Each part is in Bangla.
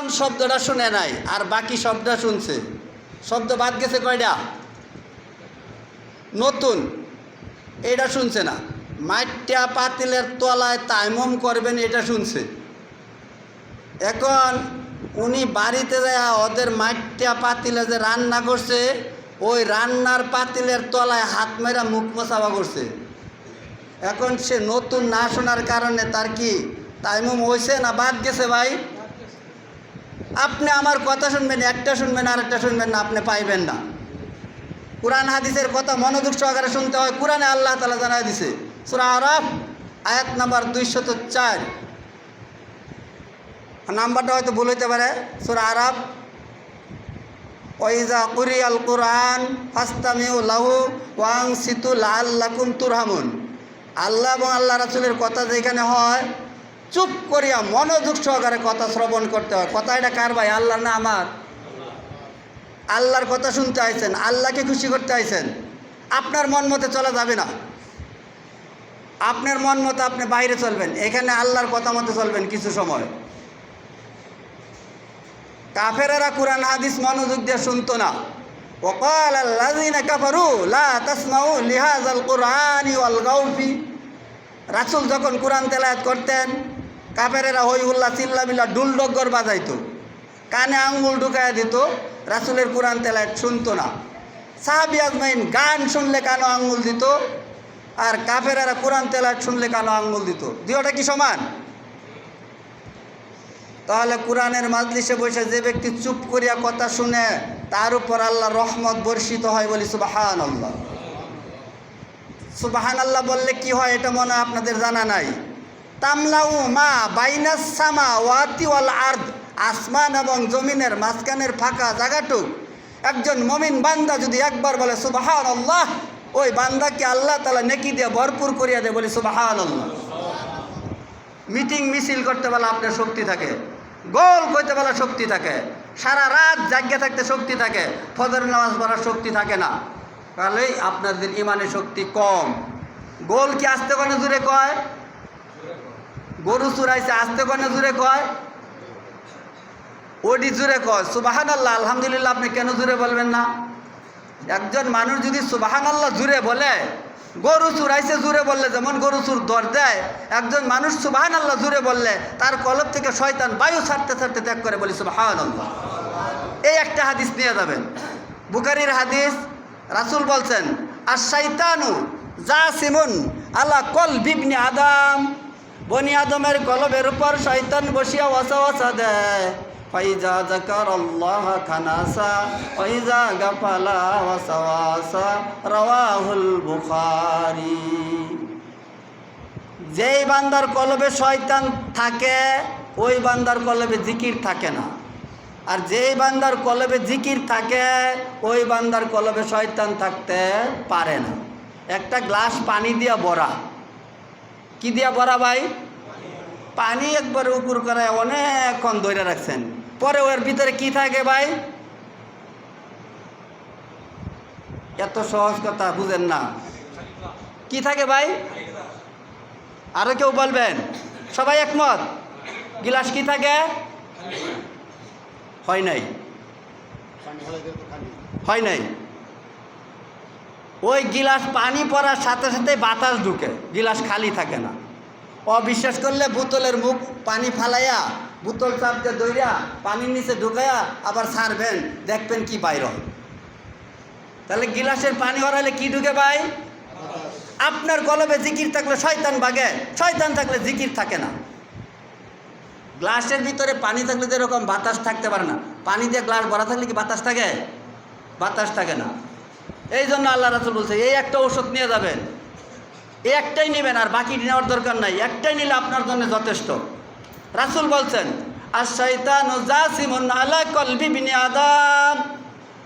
কোন শব্দটা শুনে নাই আর বাকি শব্দটা শুনছে? শব্দ বাদ গেছে কয়টা? নতুন, এটা শুনছে না। মাটিয়া পাতিলের তলায় তাইমম করবেন, এটা শুনছে। এখন উনি বাড়িতে যায় ওদের মাটিয়া পাতিলে যে রান্না করছে, ওই রান্নার পাতিলের তলায় হাত মেরা মুখ মোছাবা করছে। এখন সে নতুন না শোনার কারণে তার কি তাইমম হয়েছে না বাদ গেছে? ভাই, আপনি আমার কথা শুনবেন, একটা শুনবেন আর একটা শুনবেন না, আপনি পাইবেন না। কুরআন হাদিসের কথা মনোযোগ সহকারে শুনতে হয়। কুরআনে আল্লাহ তাআলা জানায় দিছে, সূরা আরাফ আয়াত নাম্বার 204, নাম্বারটা হয়তো ভুল হইতে পারে। সূরা আরাফ, ওয়াইজা কুরিয়াল কুরআন ফাসতামিউ লাহু ওয়ানসিতু লাআল্লাকুম তুরহামুন। আল্লাহ এবং আল্লাহ রাসূলের কথা যেখানে হয় চুপ করিয়া মনোযোগ সহকারে কথা শ্রবণ করতে হয়। কথা এটা কার ভাই? আল্লাহর না আমার? আল্লাহর কথা শুনতে আইছেন, আল্লাহকে খুশি করতে আইছেন। আপনার মন মতে চলা যাবে না। আপনার মন মতো আপনি বাইরে চলবেন, এখানে আল্লাহর কথা মতো চলবেন কিছু সময়। কাফেরেরা কুরআন হাদিস মনোযোগ দিয়ে শুনতো না। ওয়াকাল আল্লাযিনা কাফারু লা তাসমাউ লিহাযাল কুরআনি ওয়ালগাউ ফি। রাসূল যখন কুরআন তেলাওয়াত করতেন, কাফেরেরা হই হুল্লা চিল্লামিল্লা ডুলডগর বাজাইতো, কানে আঙ্গুল ঢুকাইয়া দিত, রাসূলের কুরআন তেলাওয়াত শুনতো না। সাহাবী আজমাইন গান শুনলে কানে আঙ্গুল দিত, আর কাফেরেরা কুরআন তেলাওয়াত শুনলে কানে আঙ্গুল দিত। দুইটা কি সমান? তাহলে কুরআনের মাজলিসে বসে যে ব্যক্তি চুপ করিয়া কথা শুনে, তার উপর আল্লাহর রহমত বর্ষিত হয়। বলি সুবহানাল্লাহ। সুবহানাল্লাহ বললে কি হয় এটা মনে হয় আপনাদের জানা নাই। তামলাউ মা বাইনাস সামাওয়াতি ওয়াল আরদ, আসমান এবং জমিনের মাঝখানের ফাঁকা জায়গাটুক একজন মুমিন বান্দা যদি একবার বলে সুবহানাল্লাহ, ওই বান্দাকে আল্লাহ তাআলা নেকি দিয়ে ভরপুর করিয়া দেয়। বলি সুবহানাল্লাহ। মিটিং মিছিল করতে বলা আপনার শক্তি থাকে, গোল করতে বলা শক্তি থাকে, সারা রাত জাগিয়ে থাকতে শক্তি থাকে, ফজরের নামাজ পড়ার শক্তি থাকে না। তাহলে আপনাদের ইমানের শক্তি কম। গোল কি আস্তে কোনে জুড়ে কয়? গরু চুরাইছে আস্তে কোনে জুড়ে কয়? ওডি জুড়ে কয়। সুবহানাল্লাহ আলহামদুলিল্লাহ আপনি কেন জুড়ে বলবেন না? একজন মানুষ যদি সুবহানাল্লাহ জুড়ে বলে, গরু চুরাইছে জুড়ে বললে যেমন গরু চুর দর দেয়, একজন মানুষ সুবহানাল্লাহ জুড়ে বললে তার কলব থেকে শয়তান বায়ু ছাড়তে ছাড়তে ত্যাগ করে। বলি সুবহানাল্লাহ। এই একটা হাদিস নিয়ে যাবেন, বুখারীর হাদিস। রাসূল বলছেন, আশ-শাইতানু জাসিমুন আলা কলবি ইবনি আদম। বনি আদমের কলবের উপর শয়তান বসিয়া ওয়াসওয়াসা দেয়। ফাইজা যাকারাল্লাহ খানাসা ওয়াইজা গাফালা ওয়াসওয়াসা, রাওয়াহুল বুখারী। যেই বান্দার কলবে শয়তান থাকে ওই বান্দার কলবে জিকির থাকে না, আর যেই বান্দার কলবে জিকির থাকে ওই বান্দার কলবে শয়তান থাকতে পারে না। একটা গ্লাস পানি দিয়া ভরা, কি দিয়া ভরা ভাই? পানি একবার উপর করে অনেকক্ষণ ধরে রাখছেন, পরে ওর ভিতরে কি থাকে ভাই? এত সহজ কথা বুঝেন না। কি থাকে ভাই? আরো কেউ বলবেন? সবাই একমত? গিলাস কি থাকে? হয় নাই, হয় নাই। ওই গিলাস পানি পড়ার সাথে সাথে বাতাস ঢুকে, গিলাস খালি থাকে না। অবিশ্বাস করলে বোতলের মুখ পানি ফালাইয়া বোতল চাপতে দইরা পানির নিচে ঢুকাইয়া আবার ছাড়বেন, দেখবেন কি বাইর হয়। তাহলে গিলাসের পানি হরাইলে কি ঢুকে ভাই? আপনার কলবে জিকির থাকলে শয়তান ভাগে, শয়তান থাকলে জিকির থাকে না। গ্লাসের ভিতরে পানি থাকলে যেরকম বাতাস থাকতে পারে না, পানি দিয়ে গ্লাস ভরা থাকলে কি বাতাস থাকে? বাতাস থাকে না। এই জন্য আল্লাহ রাসূল বলছে এই একটা ঔষধ নিয়ে যাবেন, এই একটাই নেবেন, আর বাকি নেওয়ার দরকার নাই, একটাই নিলে আপনার জন্য যথেষ্ট। রাসূল বলছেন, আশ-শাইতানু জাসিমুন আলা কলবি ইবনি আদম।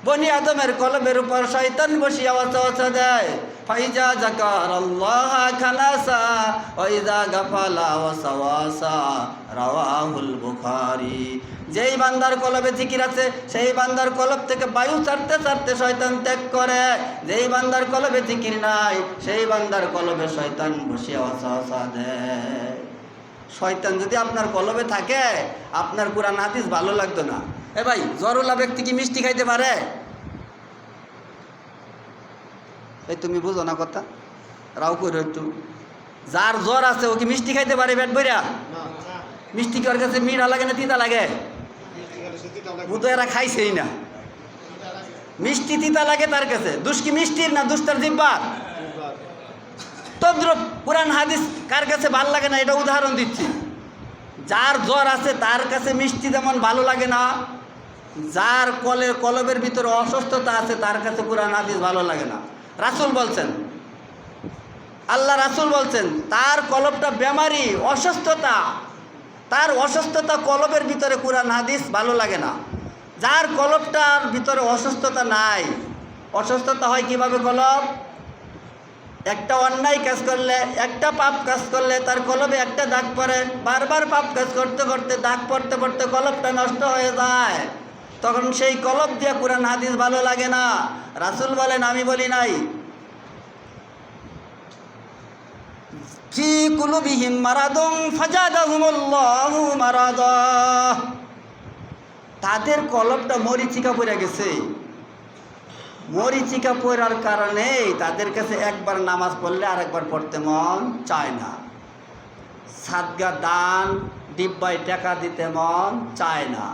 বনি আদমের কলবের উপর শয়তান বসিয়া ওয়াসওয়াসা দেয়। ফাইজা যাকারাল্লাহ খানাসা ওয়াইজা গাফালা ওয়াসওয়াসা, রাওয়াহুল বুখারী। যেই বান্দার কলবে জিকির আছে সেই বান্দার কলব থেকে বায়ু ছাড়তে ছাড়তে শয়তান ত্যাগ করে। যেই বান্দার কলবে জিকির নাই সেই বান্দার কলবে শয়তান বসিয়া ওয়াসওয়াসা দেয়। শয়তান যদি আপনার কলবে থাকে আপনার কোরআন হাদিস ভালো লাগতো না। এ ভাই, জ্বরওয়ালা ব্যক্তি কি মিষ্টি খাইতে পারে? এই তুমি বুঝো না কথা, রাও করে একটু। যার জ্বর আছে ও কি মিষ্টি খাইতে পারে পেট ভরিয়া? মিষ্টি কি ওর কাছে মিঠা লাগে না তিতা লাগে? ও তো এরা খাইছেই না। মিষ্টি তিতা লাগে তার কাছে। দোষ কি মিষ্টির না দোষ তার জিহ্বার? তদ্রুপ কোরআন হাদিস কার কাছে ভালো লাগে না এটা উদাহরণ দিচ্ছি। যার জ্বর আছে তার কাছে মিষ্টি যেমন ভালো লাগে না, যার কলবের ভিতরে অসুস্থতা আছে তার কাছে কোরআন হাদিস ভালো লাগে না। রাসূল বলছেন, আল্লাহ রাসূল বলছেন তার কলবটা বেমারি, অসুস্থতা, তার অসুস্থতা কলবের ভিতরে কোরআন হাদিস ভালো লাগে না। যার কলবটার ভিতরে অসুস্থতা নাই, অসুস্থতা হয় কিভাবে? কলব একটা অন্যায় কাজ করলে, একটা পাপ কাজ করলে তার কলবে একটা দাগ পড়ে, বারবার পাপ কাজ করতে করতে দাগ পড়তে পড়তে কলবটা নষ্ট হয়ে যায়, তখন সেই কলব দিয়ে কোরআন হাদিস ভালো লাগে না। রাসূল বলেন, আমি বলি নাই, ফি কুলুবিহিম মারাদুন ফাজাদাহুমুল্লাহু মারাদা, তাদের কলবটা মরিচিকা পড়ে গেছে। মরিচিকা পড়ার কারণে তাদের কাছে একবার নামাজ পড়লে আরেকবার পড়তে মন চায় না, সাদগা দান ডিব্বায় টাকা দিতে মন চায় না,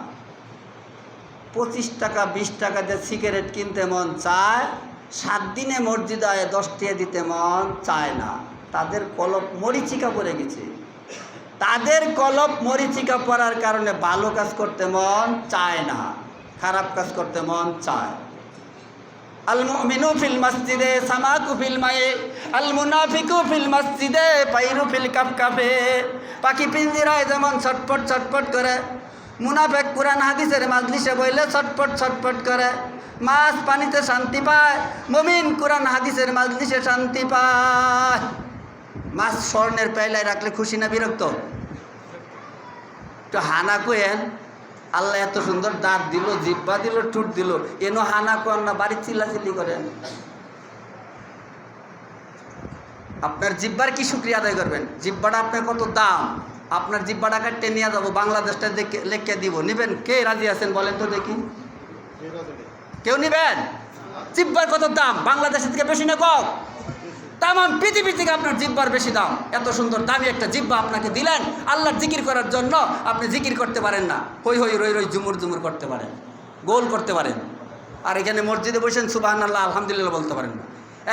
25 টাকা 20 টাকা দিয়ে সিগারেট কিনতে মন চায়, 7 দিনে মসজিদায় 10 টাকা দিতে মন চায় না। তাদের কলব মরিচিকা পড়ে গেছে। তাদের কলব মরিচিকা পড়ার কারণে ভালো কাজ করতে মন চায় না, খারাপ কাজ করতে মন চায়। আল মুমিনু ফিল মসজিদে সামাকু ফিল মায়ে, আল মুনাফিকু ফিল মসজিদে পাইরু ফিল কাফকাফে। পাখি পিঞ্জিরায় যেমন ছটপট ছটপট করে, মুনাফিক কোরআন হাদিসের মাজলিসে বইলে ছটপট ছটপট করে। মাছ পানিতে শান্তি পায়, মুমিন কোরআন হাদিসের মাজলিসে শান্তি পায়। মাছ স্বর্ণের পেলায় রাখলে খুশি না বিরক্ত? তো হানা কোয়েন, আল্লাহ এত সুন্দর দাঁত দিল, জিব্বা দিল, ঠুট দিল, এনো হানা কোন না বাড়ির চিল্লাচিল্লি করেন? আপনার জিব্বার কি শুকরিয়া আদায় করবেন? জিব্বাটা আপনার কত দাম, আপনার জিব্বাটা কাটতে নিয়ে যাবো, বাংলাদেশটা লেখকে দিব, নিবেন? কে রাজি আছেন বলেন তো দেখি? কেউ নিবেন? জিব্বার কত দাম, বাংলাদেশের থেকে বেশি না কম? তাম পৃথিবী থেকে আপনার জিব্বার বেশি দাম। এত সুন্দর দামি একটা জিব্বা আপনাকে দিলেন আল্লাহর জিকির করার জন্য, আপনি জিকির করতে পারেন না, হই হই রই রই ঝুমুর ঝুমুর করতে পারেন, গোল করতে পারেন, আর এখানে মসজিদে বসেন সুবহানাল্লাহ আলহামদুলিল্লাহ বলতে পারেন না।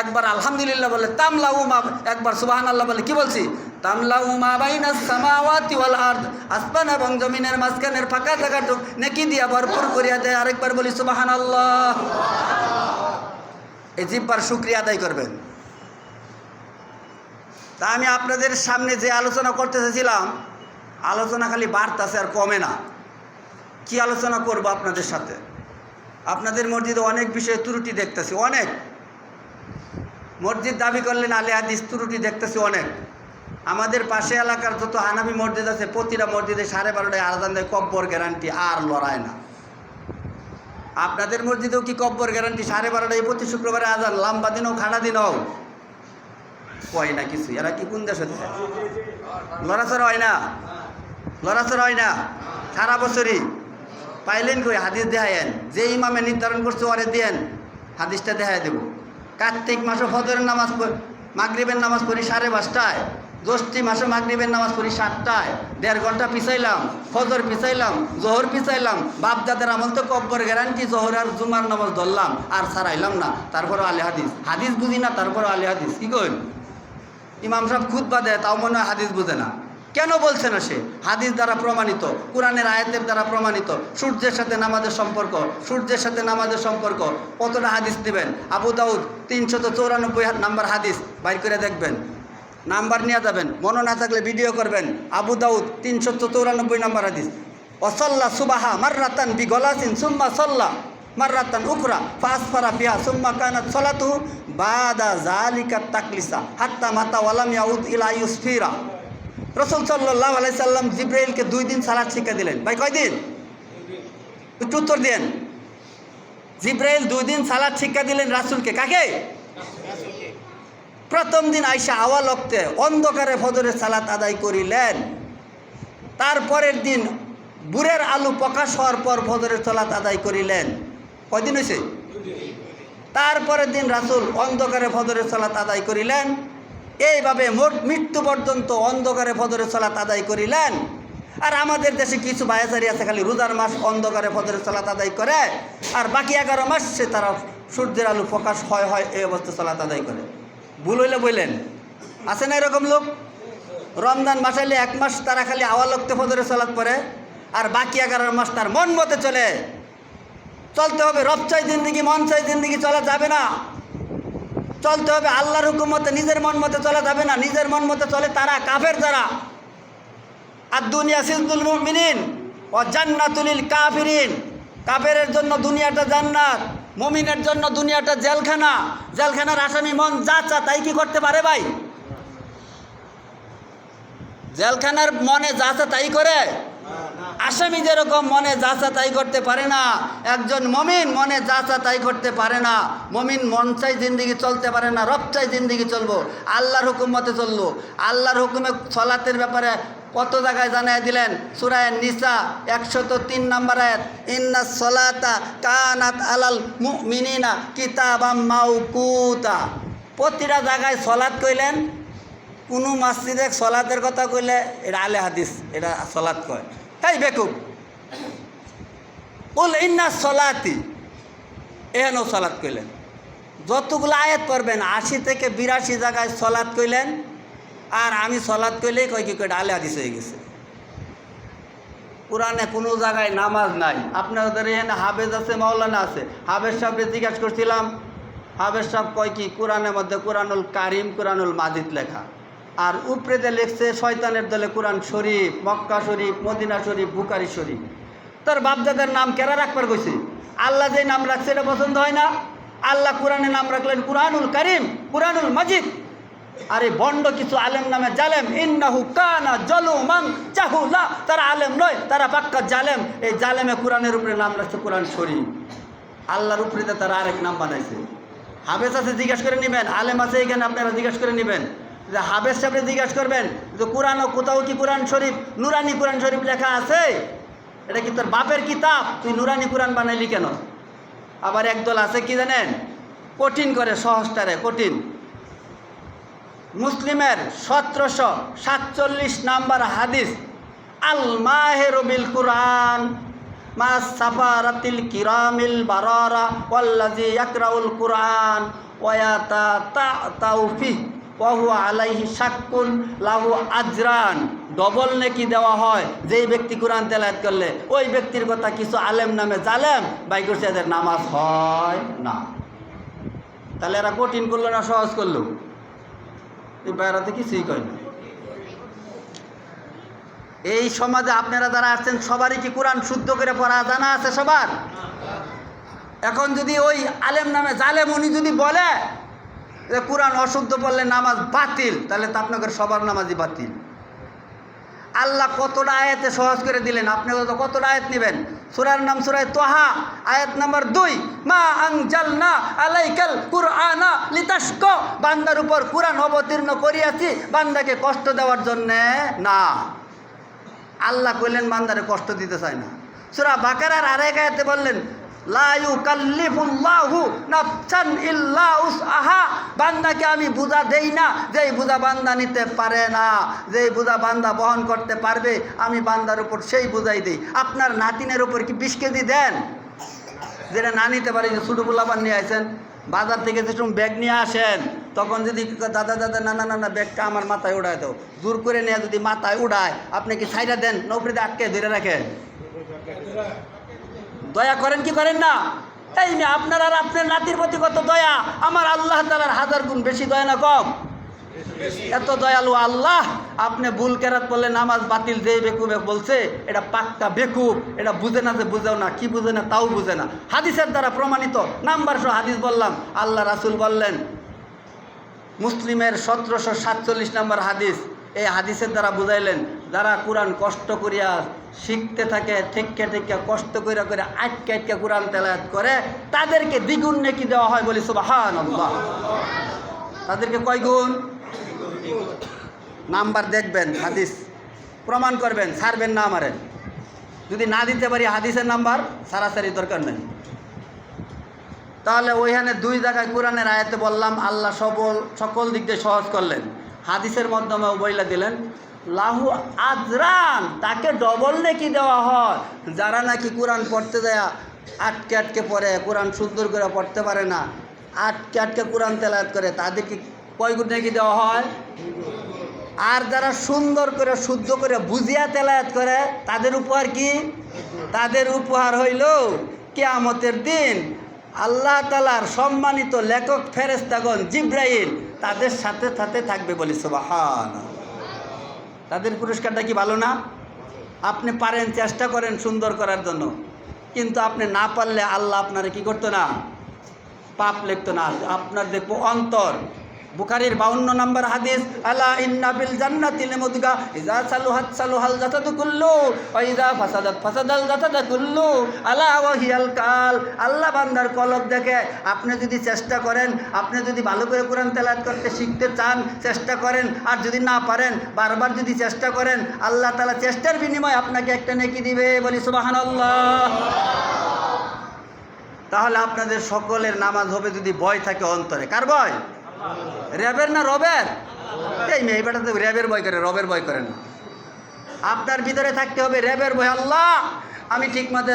একবার আলহামদুলিল্লাহ বলে তামলাউ মা, একবার সুবহানাল্লাহ বলে কি বলছি? তামলাউ মা বাইনাস সামাওয়াতি ওয়াল আরদ, আসমান এবং জমিনের মাঝখানের ফাঁকা জায়গাটুক নেকি দিয়া ভরপুর করিয়া দেয়। আরেকবার বলি সুবহানাল্লাহ। এই জিব্বার শুকরিয়া আদায় করবেন। তা আমি আপনাদের সামনে যে আলোচনা করতে চেয়েছিলাম, আলোচনা খালি বাড়তেছে আর কমে না। কি আলোচনা করব আপনাদের সাথে? আপনাদের মসজিদে অনেক বিষয়ে ত্রুটি দেখতেছি, অনেক মসজিদ দাবি করলেন আলে হাদিস, ত্রুটি দেখতেছি অনেক। আমাদের পাশে এলাকার যত হানাফি মসজিদ আছে প্রতিটা মসজিদে 12:30টায় আজান দেয়, কব্বর গ্যারান্টি, আর লড়ায় না। আপনাদের মসজিদেও কি কব্বর গ্যারান্টি? 12:30টায় প্রতি শুক্রবারে আজান, লম্বা দিন হোক খাড়া দিন হোক, কয় না কিছু। এরা কি কোন দেশে লড়াচড়া হয় না? লড়াচড়া হয় না সারা বছরই। পাইলেন কই? হাদিস দেখায়েন, যে ইমামে নির্ধারণ করছে ওরে দেন, হাদিসটা দেখায় দেব। কার্তিক মাসে ফজরের নামাজ, মাগরিবের নামাজ পড়ি 5:30টায়, জ্যৈষ্ঠী মাসে মাগরিবের নামাজ পড়ি 7টায়, 1.5 ঘন্টা পিছাইলাম, ফজর পিছাইলাম, জোহর পিছাইলাম। বাপদাদের আমল তো কব্বর গ্যারান্টি, জোহর আর জুমার নামাজ ধরলাম আর ছাড়াইলাম না, তারপরে আলে হাদিস। হাদিস বুঝি না তারপরে আলে হাদিস, কি কই? ইমাম সাহেব খুতবা দেয়, তাও মনে হয় হাদিস বুঝে না। কেন বলছে না সে? হাদিস দ্বারা প্রমাণিত, কোরআনের আয়াতের দ্বারা প্রমাণিত। সূর্যের সাথে নামাজের সম্পর্ক, সূর্যের সাথে নামাজের সম্পর্ক। কতটা হাদিস দিবেন? আবু দাউদ 394 নাম্বার হাদিস বাইর করে দেখবেন, নাম্বার নিয়ে যাবেন, মনে না থাকলে ভিডিও করবেন। আবু দাউদ 394 নাম্বার হাদিস। ওয়াসাল্লা সুবাহা মাররাতান বিগলাসিন সুম্মা সাল্লা মাররাতান উখরা ফাসফারা ফিহা সুম্মা কানাত সালাতুহু বাদা যালিকা তাকলিসা হাত্তা মাতা ওয়ালাম ইয়াউদ ইলা ইউসফিরা। রাসূল সাল্লাল্লাহু আলাইহি সাল্লাম জিবরাইলকে 2 দিন সালাত শিক্ষা দিলেন। ভাই কয় দিন? একটু উত্তর দেন। জিবরাইল 2 দিন সালাত শিক্ষা দিলেন রাসূলকে। কাকে? প্রথম দিন আয়েশা আওয়াল ওয়াক্তে অন্ধকারে ফজরের সালাত আদায় করিলেন। তারপরের দিন বুরের আলু প্রকাশ হওয়ার পর ফজরের সালাত আদায় করিলেন। কয়দিন হয়েছে? তারপরের দিন রাসূল অন্ধকারে ফজরের সালাত আদায় করিলেন। এইভাবে মোট মৃত্যু পর্যন্ত অন্ধকারে ফজরের সালাত আদায় করিলেন। আর আমাদের দেশে কিছু ভাইয়াচারি আছে, খালি রোজার মাস অন্ধকারে ফজরের সালাত আদায় করে, আর বাকি 11 মাস সে তারা সূর্যের আলু প্রকাশ হয় এই অবস্থা সালাত আদায় করে। ভুল হইলে বললেন, আছে না এরকম লোক? রমজান মাস হলে 1 মাস তারা খালি আওয়াল ওয়াক্তে ফজরের সালাত পড়ে, আর বাকি 11 মাস তার মন মতে চলতে হবে। রব চাই জিন্দিগি, মন চাই জিন্দিগি চলা যাবে না। চলতে হবে আল্লাহর হুকুম মতে, নিজের মন মতে চলা যাবে না। নিজের মন মতে চলে তারা কাফের যারা। আর দুনিয়া সিজনুল মুমিনিন ও জান্নাতুল লিল কাফিরিন। কাফেরের জন্য দুনিয়াটা জান্নাত, মুমিনের জন্য দুনিয়াটা জেলখানা। জেলখানার আসামি মন যা চা তাই কি করতে পারে ভাই? জেলখানার মনে যা চা তাই করে? আসামি যেরকম মনে যা চা তাই করতে পারে না, একজন মুমিন মনে যা চা তাই করতে পারে না। মুমিন মন চাই জিন্দিগি চলতে পারে না, রব চাই জিন্দিগি চলবো, আল্লাহর হুকুম মতে চলবো। আল্লাহর হুকুমে সালাতের ব্যাপারে কত জায়গায় জানাই দিলেন। সূরা নিসা 103 নম্বর আয়াত, ইন্নাস সালাতা কানাত আলাল মুমিনিনা কিতাবাম মাওকুতা। প্রতিটা জায়গায় সালাত কইলেন। কোনো মসজিদে সালাতের কথা কইলে এটা আলে হাদিস, এটা সালাত কয়। এই বেকুব, বল ইন্নাস সালাতি, এহেনও সালাত কইলেন। যতগুলো আয়াত পড়বেন 80 থেকে 82 জায়গায় সালাত কইলেন। আর আমি সালাত কইলেই কয় কি কয় আলে হাদিস হয়ে গেছে। কোরআনে কোনো জায়গায় নামাজ নাই। আপনাদের এখানে হাফেজ আছে, মাওলানা আছে। হাফেজ সাহেবকে জিজ্ঞাসা করছিলাম, হাফেজ সাহেব কয় কি কোরআনের মধ্যে কোরআনুল কারিম, কোরআনুল মাজিদ লেখা, আর উপরেতে লিখছে শয়তানের দলে কোরআন শরীফ, মক্কা শরীফ, মদিনা শরীফ, বুখারী শরীফ। তার বাপদাদার নাম কেরা রাখবার কইছে? আল্লাহ যে নাম রাখছে এটা পছন্দ হয় না। আল্লাহ কোরআনের নাম রাখলেন কোরআনুল কারিম, কোরআনুল মাজিদ। আর এই বন্ড কিছু আলেম নামে জালেম, ইন্নাহু কানা জালুমান জাহুলা। তারা আলেম নয়, তারা পাক্কা জালেম। এই জালেমে কোরআনের উপরে নাম রাখছে কোরআন শরীফ, আল্লাহর উপরে তারা আরেক নাম বানাইছে। হাফেজ আছে জিজ্ঞাসা করে নেবেন, আলেম আছে এখানে আপনারা জিজ্ঞাসা করে নেবেন। যে হাফেজ সাহেবরে জিজ্ঞাসা করবেন যে কোরআনও কোথাও কি কোরআন শরীফ, নুরানি কোরআন শরীফ লেখা আছে? এটা কি তোর বাপের কিতাব? তুই নুরানি কোরআন বানাইলি কেন? আবার একদল আছে কি জানেন, কঠিন করে, সহজটারে কঠিন। মুসলিমের 1747 নাম্বার হাদিস, আল মাহেরু বিল কুরআন মা সাফারাতিল কিরামিল বারারা ওয়াল্লাযী ইয়াকরাউল কুরআন ওয়া ইয়াতাতাউফি ওয়া হুয়া আলাইহি শাক্কুন লাহু আজরান। ডবল নেকি দেওয়া হয় যেই ব্যক্তি কোরআন তেলাওয়াত করলে। ওই ব্যক্তির কথা কিছু আলেম নামে জালেম বাই করছে, এদের নামাজ হয় না। তাহলে এরা কঠিন করলো না সহজ করলো? এই বাইরাতে কিছুই কয় না। এই সমাজে আপনারা যারা আসছেন সবারই কি কোরআন শুদ্ধ করে পড়া জানা আছে সবার? এখন যদি ওই আলেম নামে জালেম উনি যদি বলে যে কোরআন অশুদ্ধ পড়লে নামাজ বাতিল, তাহলে তো আপনাদের সবার নামাজই বাতিল। আল্লাহ কতটা আয়াতে সহজ করে দিলেন, আপনি কতটা আয়াত নেবেন। সূরার নাম সূরা তোহা, আয়াত নাম্বার 2, মা আনজালনা আলাইকাল কুরআনা লিতাশকা। বান্দার উপর কোরআন অবতীর্ণ করিয়াছি বান্দাকে কষ্ট দেওয়ার জন্যে না। আল্লাহ কইলেন বান্দারে কষ্ট দিতে চায় না। সূরা বাকারার আরেক আয়াতে বললেন, লা ইউকাল্লিফুল্লাহু নাফসান ইল্লা উসআহা। বান্দাকে আমি বোঝা দেই না যেই বোঝা বান্দা নিতে পারে না। যেই বোঝা বান্দা বহন করতে পারবে আমি বান্দার উপর সেই বোঝাই দিই। আপনার নাতিনের উপর কি 20 কেজি দেন যেটা না নিতে পারে? যে ছোটো পোলাপান নিয়ে আসেন বাজার থেকে, যে সময় ব্যাগ নিয়ে আসেন তখন যদি দাদা দাদা না না না না ব্যাগটা আমার মাথায় উড়ায় দাও, জোর করে নিয়ে যদি মাথায় উড়ায় আপনি কি ছাইড়া দেন? নৌকরিতে আটকে ধরে রাখেন? দয়া করেন কি করেন না? এই মেয়ে আপনার আর আপনার নাতির প্রতি কত দয়া! আমার আল্লাহ তাআলার 1000 গুণ বেশি দয়া না কম? এত দয়ালু আল্লাহ। আপনি ভুল কেরাত বললে নামাজ বাতিল, যে বেকুবে বলছে এটা পাক্কা বেকুব। এটা বুঝে না যে বুঝেও না, কি বুঝে না তাও বুঝে না। হাদিসের দ্বারা প্রমাণিত নাম্বার সহ হাদিস বললাম। আল্লাহ রাসূল বললেন, মুসলিমের 1747 নম্বর হাদিস। এই হাদিসের দ্বারা বুঝাইলেন যারা কোরআন কষ্ট করিয়া শিখতে থাকে, থেকে থেকে কষ্ট করে করে আটকে আটকে কোরআন তেলাওয়াত করে, তাদেরকে দ্বিগুণ নেকি দেওয়া হয়। বলি সুবহানাল্লাহ। তাদেরকে কয় গুণ? নাম্বার দেখবেন হাদিস প্রমাণ করবেন, ছাড়বেন না আমারে। যদি না দিতে পারি হাদিসের নাম্বার, সারাসারি দরকার নেই। তাহলে ওইখানে 2 জায়গায় কোরআনের আয়াতে বললাম আল্লাহ সকল দিক দিয়ে সহজ করলেন, হাদিসের মাধ্যমেও বইলা দিলেন লাহু আজরান, তাকে ডবল নেকি দেওয়া হয়। যারা নাকি কোরআন পড়তে যায় আটকে আটকে পড়ে, কোরআন সুন্দর করে পড়তে পারে না, আটকে আটকে কোরআন তেলাওয়াত করে, তাদেরকে কয় গুণ নেকি দেওয়া হয়? আর যারা সুন্দর করে শুদ্ধ করে বুঝিয়া তেলাওয়াত করে তাদের উপহার কি? তাদের উপহার হইল কিয়ামতের দিন আল্লাহ তাআলার সম্মানিত লেখক ফেরেশতাগণ জিবরাইল তাদের সাথে সাথে থাকবে, বলি সুবহানাল্লাহ। তাদের পুরস্কারটা কি ভালো না? আপনি পারেন, চেষ্টা করেন সুন্দর করার জন্য, কিন্তু আপনি না পারলে আল্লাহ আপনারে কি করতো না? পাপ লিখতো না। আপনার দেখবো অন্তর। বুখারীর 52 নম্বর হাদিস, আলা ইন্না বিল জান্নাতি লিমুদগা ইজা সালুহাত সালুহাল জাসাদু কুল্লু ওয়া ইজা ফাসাদাত ফাসাদাল জাসাদু কুল্লু আলা ওয়া হিয়াল কাল। আল্লাহ বান্দার কলব দেখে। আপনি যদি চেষ্টা করেন, আপনি যদি ভালো করে কোরআন তেলাওয়াত করতে শিখতে চান, চেষ্টা করেন। আর যদি না পারেন, বারবার যদি চেষ্টা করেন, আল্লাহ তাআলা চেষ্টার বিনিময়ে আপনাকে একটা নেকি দিবে, বলি সুবহানাল্লাহ। তাহলে আপনাদের সকলের নামাজ হবে যদি ভয় থাকে অন্তরে। কার ভয়? র্যাবের না রবের? এই মেয়ে বেটা তো র্যাবের ভয় করে, রবের ভয় করে না। আপনার ভিতরে থাকতে হবে র্যাবের ভয়। আল্লাহ, আমি ঠিক মতো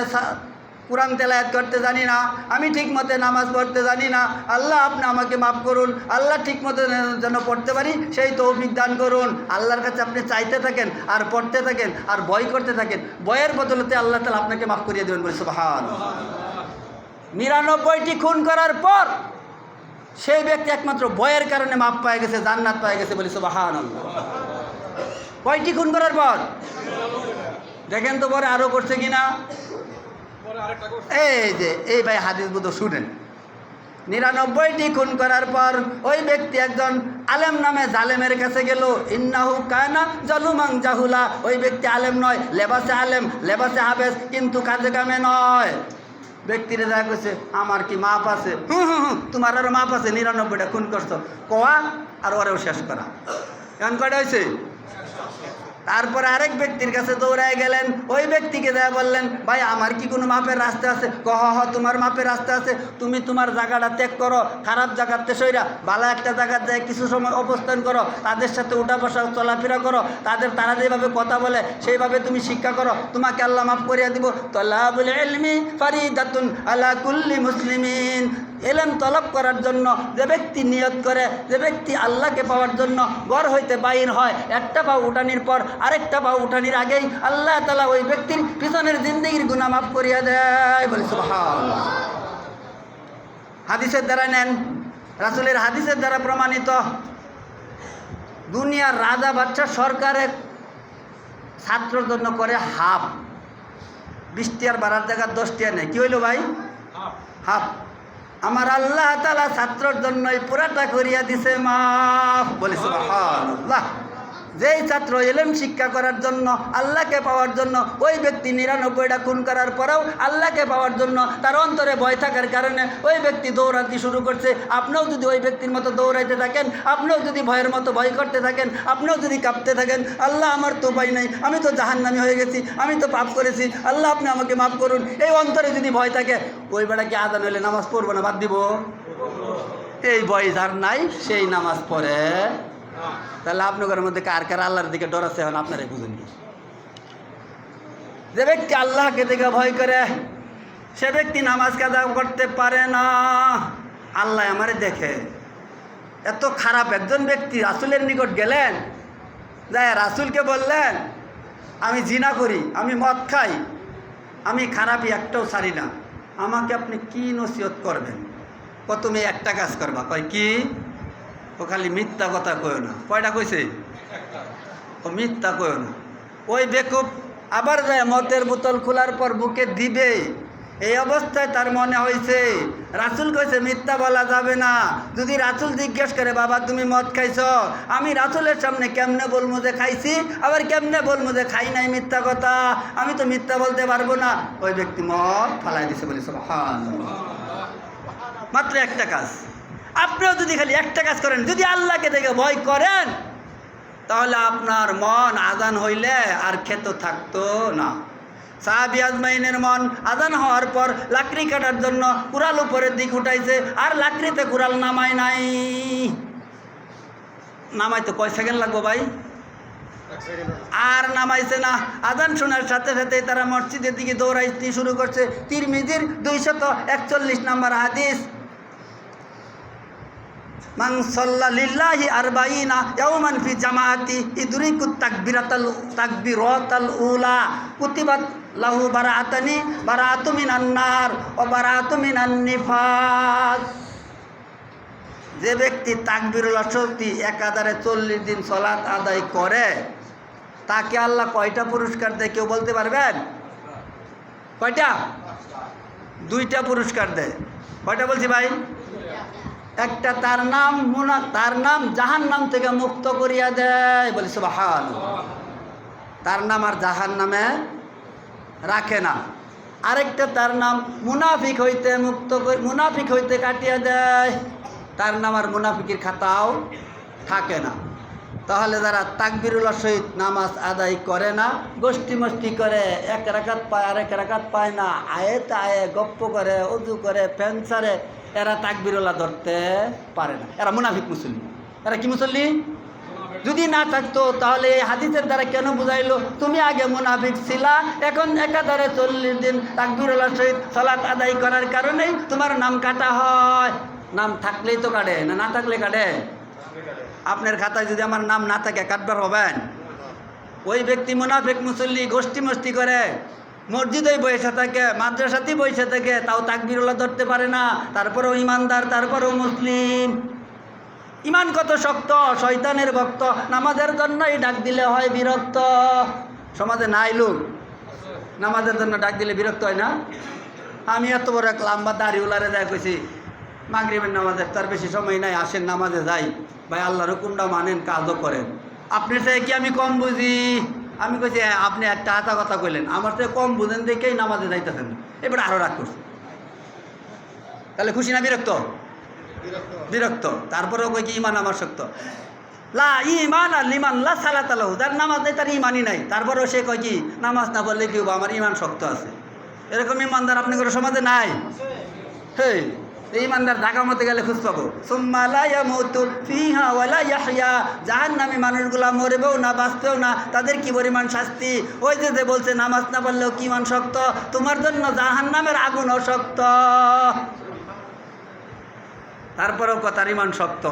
কোরআন তেলাওয়াত করতে জানি না, আমি ঠিক মতো নামাজ পড়তে জানি না, আল্লাহ আপনি আমাকে মাফ করুন। আল্লাহ ঠিক মতো যেন পড়তে পারি সেই তৌফিক দান করুন। আল্লাহর কাছে আপনি চাইতে থাকেন আর পড়তে থাকেন আর ভয় করতে থাকেন। ভয়ের বদলতে আল্লাহ তাআলা আপনাকে মাফ করিয়ে দেবেন, বলি সুবহানাল্লাহ। 99টি খুন করার পর সেই ব্যক্তি একমাত্র ভয়ের কারণে মাপ পায় গেছে, জান্নাত পায় গেছে, বলি সুবহানাল্লাহ। কয়টি খুন করার পর? দেখেন তো পরে আরো করছে কিনা। এই যে এই ভাই হাদিস বুঝো শুনেন, 99টি খুন করার পর ওই ব্যক্তি একজন আলেম নামে জালেমের কাছে গেল। ইন্নাহু কানা জালুমান জাহুলা। ওই ব্যক্তি আলেম নয়, লেবাসে আলেম, লেবাসে হাফেজ, কিন্তু কাজে কামে নয়। ব্যক্তিরা যা কইছে আমার কি মাপ আছে? তোমার আরো মাপ আছে, 99টা খুন করছো, কোয়া আর ওরেও শেষ করা। এখন কয়টা হয়েছে? তারপরে আরেক ব্যক্তির কাছে দৌড়ায় গেলেন। ওই ব্যক্তিকে যা বললেন, ভাই আমার কি কোনো মাপের রাস্তা আছে? হ তোমার মাপের রাস্তা আছে। তুমি তোমার জায়গাটা ত্যাগ করো, খারাপ জায়গাতে সইরা ভালো একটা জায়গার যায় কিছু সময় অবস্থান করো, তাদের সাথে উঠা বসা চলাফেরা করো, তারা যেভাবে কথা বলে সেইভাবে তুমি শিক্ষা করো, তোমাকে আল্লাহ মাফ করিয়া দিব। তলাবুল ইলমি ফারিদাতুন আলা কুল্লি মুসলিমিন। এলেম তলব করার জন্য যে ব্যক্তি নিয়ত করে, যে ব্যক্তি আল্লাহকে পাওয়ার জন্য ঘর হইতে বাইর হয়, একটা পা উঠানির পর আরেকটা পা উঠানির আগেই আল্লাহ তাআলা ওই ব্যক্তির পিছনের জিন্দেগির গুনাহ মাফ করিয়া দেয়, বলি সুবহানাল্লাহ। হাদিসের দ্বারা নেন, রাসূলের হাদিসের দ্বারা প্রমাণিত। দুনিয়ার রাজা বাদশা সরকারের ছাত্রের জন্য করে হাফ। 20 টিয়ার বাড়ার জায়গা 10 টিয়া নেই। কি হইল ভাই? হাফ। আমার আল্লাহ তাআলা ছাত্রর জন্যই পুরাটা করিয়া দিছে মাফ, বলি সুবহানাল্লাহ। যেই ছাত্র ইলম শিক্ষা করার জন্য, আল্লাহকে পাওয়ার জন্য, ওই ব্যক্তি 99টা খুন করার পরেও আল্লাহকে পাওয়ার জন্য তার অন্তরে ভয় থাকার কারণে ওই ব্যক্তি দৌড়াতে শুরু করছে। আপনিও যদি ওই ব্যক্তির মতো দৌড়াইতে থাকেন, আপনিও যদি ভয়ের মতো ভয় করতে থাকেন, আপনিও যদি কাঁপতে থাকেন, আল্লাহ আমার তো উপায় নাই, আমি তো জাহান্নামী হয়ে গেছি, আমি তো পাপ করেছি, আল্লাহ আপনি আমাকে মাফ করুন, এই অন্তরে যদি ভয় থাকে, ওই বেড়া কি আজান হইলে নামাজ পড়বো না বাদ দিব? এই ভয় যার নাই সেই নামাজ পড়ে। তাহলে আপনাদের মধ্যে কার কার আল্লাহর দিকে ডর আছে এখন আপনারাই বুঝুন। যে ব্যক্তি আল্লাহকে দেখে ভয় করে সে ব্যক্তি নামাজ কাজা করতে পারে না। আল্লাহ আমারে দেখে। এত খারাপ একজন ব্যক্তি রাসূলের নিকট গেলেন, যায় রাসূলকে বললেন আমি জিনা করি, আমি মদ খাই, আমি খারাপই একটাও ছাড়ি না, আমাকে আপনি কি নসিহত করবেন? তুমি একটা কাজ করবা। কয় কি? ও খালি মিথ্যা কথা কয় না। কয়টা কইছে? ও মিথ্যা কয় না। ওই বেকুব আবার যায় মদের বোতল খোলার পর বুকে দিবে। এই অবস্থায় তার মনে হয়েছে রাসূল কইছে মিথ্যা বলা যাবে না। যদি রাসূল জিজ্ঞেস করে বাবা তুমি মদ খাইছ, আমি রাসূলের সামনে কেমনে বলবো যে খাইছি, আবার কেমনে বলবো যে খাই নাই, মিথ্যা কথা, আমি তো মিথ্যা বলতে পারবো না। ওই ব্যক্তি মদ ফালাই দিছে, বলি সুবহানাল্লাহ। মাত্র একটা কাজ। আপনিও যদি খালি একটা কাজ করেন, যদি আল্লাহকে দেখে ভয় করেন, তাহলে আপনার মন আজান হইলে আর খেতে থাকতো না। সাহাবী আজমাইনের মন আজান হওয়ার পর লাকড়ি কাটার জন্য কুড়াল উপরের দিক উঠাইছে, আর লাকড়িতে কুড়াল নামায় নাই। নামাইতে কয় সেকেন্ড লাগবো ভাই? আর নামাইছে না। আজান শোনার সাথে সাথে তারা মসজিদের দিকে দৌড়াইতে শুরু করছে। তিরমিজির 241 নম্বর হাদিস, মান সাল্লা লিল্লাহি আরবাঈনা ইয়াওমান ফি জামাআতি ইদরিকুত তাকবীরাতাল উলা কুতিবাত লাহু বারাআতু মিনান নার ওয়া বারাআতু মিনান নিফাস। যে ব্যক্তি তাকবীরুল শক্তি একাধারে 40 দিন সালাত আদায় করে, তাকে আল্লাহ কয়টা পুরস্কার দেয় কেউ বলতে পারবেন? কয়টা? 2টা পুরস্কার দেয়। কয়টা বলছি ভাই? একটা তার নাম জাহান্নাম থেকে মুক্ত করিয়া দেয়, বলি সুবহানাল্লাহ। তার নাম আর জাহান্নামে রাখে না। আরেকটা তার নাম মুনাফিক হইতে কাটিয়ে দেয়, তার নাম আর মুনাফিকের খাতাও থাকে না। তাহলে যারা তাকবীরুল্লাহ সহিত নামাজ আদায় করে না, গোষ্ঠী করে, এক রাকাত পায় আরেক রাকাত পায় না, আয়ে গপ্প করে, উজু করে, ফ্যানসারে, এরা তাকবীরুল্লাহ ধরতে পারে না। এরা মুনাফিক মুসল্লি। এরা কি মুসল্লি? যদি না থাকতো তাহলে এই হাদিসের দ্বারা কেন বুঝাইলো তুমি আগে মুনাফিক ছিলা, এখন একাধারে 40 দিন তাকবীরুল্লাহ সহিত সালাত আদায় করার কারণেই তোমার নাম কাটা হয়। নাম থাকলেই তো কাটে, না থাকলে কাটে? আপনার খাতায় যদি আমার নাম না থাকে কাটবার হবেন? ওই ব্যক্তি মুনাফিক মুসল্লি, গোষ্ঠী করে, মসজিদে বসে থাকে, মাদ্রাসাতেই বসে থাকে, তাও তাকবীরুল্লাহ ধরতে পারে না, তারপরেও ইমানদার, তারপরেও মুসলিম। ইমান কত শক্ত, শয়তানের ভক্ত, নামাজের জন্যই ডাক দিলে হয় বিরক্ত। সমাজে নাই লোক নামাজের জন্য ডাক দিলে বিরক্ত হয় না? আমি এত বড় এক লম্বা দাড়িওয়ালারে যাই কইছি মাগরিবের নামাজের তার বেশি সময় নাই, আসেন নামাজে যাই। ভাই আল্লাহর হুকুমটা মানেন, কাজও করেন। আপনার থেকে কি আমি কম বুঝি? আমি কইছি আপনি একটা হাতা কথা কইলেন, আমার থেকে কম বুঝেন দেখেই নামাজে যাইতেছেন। এবার আরও রাগ করছে। তাহলে খুশি না বিরক্ত? বিরক্ত। তারপরেও কই কি ইমান আমার শক্ত। লা ইমান আর লিমান লা সালাত আলাহু, যার নামাজ নেই তার ইমানই নাই। তারপরেও সে কয় কি নামাজ না পড়লে কি হবো, আমার ইমান শক্ত আছে। এরকম ইমানদার আপনি করে সমাজে নাই? হেই, ইমানদার ঢাকা মতে গেলে খুঁজ পাবো। সুম্মা লা ইয়ামুতু ফিহা ওয়া লা ইয়াহইয়া, জাহান্নামী মানুষগুলা মরবেও না, বাঁচবেও না, তাদের কি পরিমাণ শাস্তি। ওই যে বলছে নামাজ না পড়লেও কি ইমান শক্ত, তোমার জন্য জাহান্নামের আগুনও শক্ত। তারপরেও কথার ইমান শক্ত।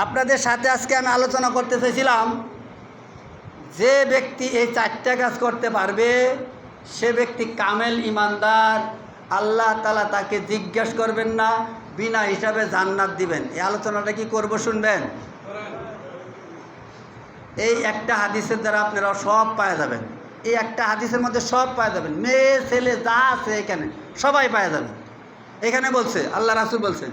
আপনাদের সাথে আজকে আমি আলোচনা করতে চাইছিলাম, যে ব্যক্তি এই 4টা কাজ করতে পারবে সে ব্যক্তি কামেল ইমানদার। আল্লাহ তাআলা তাকে জিজ্ঞাসা করবেন না, বিনা হিসাবে জান্নাত দিবেন। এই আলোচনাটা কি করব শুনবেন? এই একটা হাদিসের দ্বারা আপনারা সব পাওয়া যাবেন। এই একটা হাদিসের মধ্যে সব পাওয়া যাবেন, মেয়ে ছেলে যা আছে এখানে সবাই পাওয়া যাবে। এখানে বলছে, আল্লাহ রাসূল বলছেন